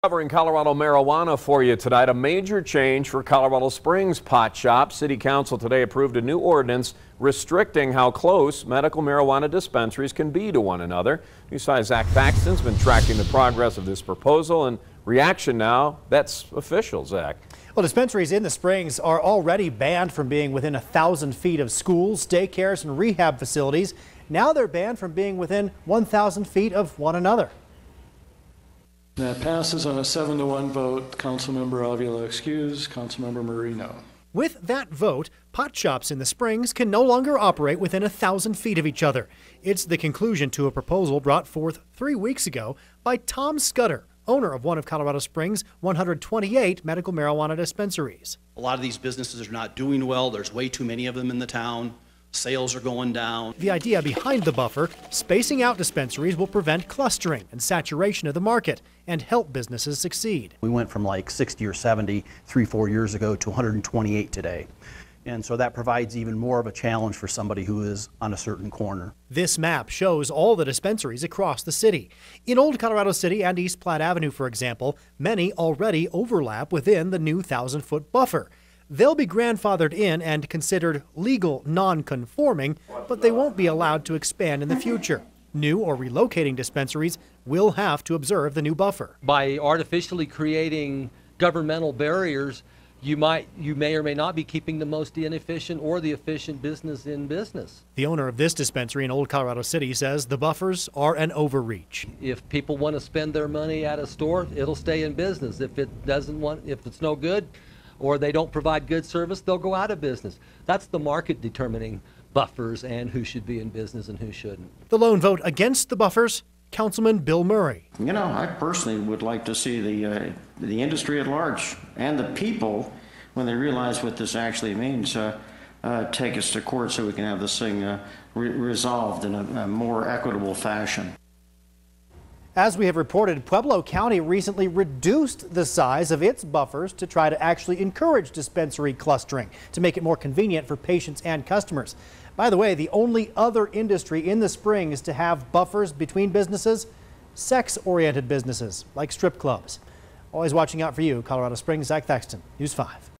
Covering Colorado marijuana for you tonight. A major change for Colorado Springs pot shop. City Council today approved a new ordinance restricting how close medical marijuana dispensaries can be to one another. News 5's Zach Thaxton's been tracking the progress of this proposal, and reaction now, that's official. Zach. Well, dispensaries in the Springs are already banned from being within 1,000 feet of schools, daycares, and rehab facilities. Now they're banned from being within 1,000 feet of one another. That passes on a 7-to-1 vote. Councilmember Avila excused, Councilmember Marino. With that vote, pot shops in the Springs can no longer operate within 1,000 feet of each other. It's the conclusion to a proposal brought forth 3 weeks ago by Tom Scudder, owner of one of Colorado Springs' 128 medical marijuana dispensaries. A lot of these businesses are not doing well. There's way too many of them in the town. Sales are going down. The idea behind the buffer, spacing out dispensaries will prevent clustering and saturation of the market and help businesses succeed. We went from like 60 or 70 3-4 years ago to 128 today. And so that provides even more of a challenge for somebody who is on a certain corner. This map shows all the dispensaries across the city. In Old Colorado City and East Platte Avenue, for example, many already overlap within the new 1,000-foot buffer. They'll be grandfathered in and considered legal non-conforming, but they won't be allowed to expand in the future. New or relocating dispensaries will have to observe the new buffer. By artificially creating governmental barriers, you may or may not be keeping the most inefficient or the efficient business in business. The owner of this dispensary in Old Colorado City says the buffers are an overreach. If people want to spend their money at a store, it'll stay in business. If it's no good, or they don't provide good service, they'll go out of business. That's the market determining buffers and who should be in business and who shouldn't. The lone vote against the buffers, Councilman Bill Murray. You know, I personally would like to see the industry at large and the people, when they realize what this actually means, take us to court so we can have this thing resolved in a more equitable fashion. As we have reported, Pueblo County recently reduced the size of its buffers to try to actually encourage dispensary clustering to make it more convenient for patients and customers. By the way, the only other industry in the Springs to have buffers between businesses, sex-oriented businesses like strip clubs. Always watching out for you, Colorado Springs. Zach Thaxton, News 5.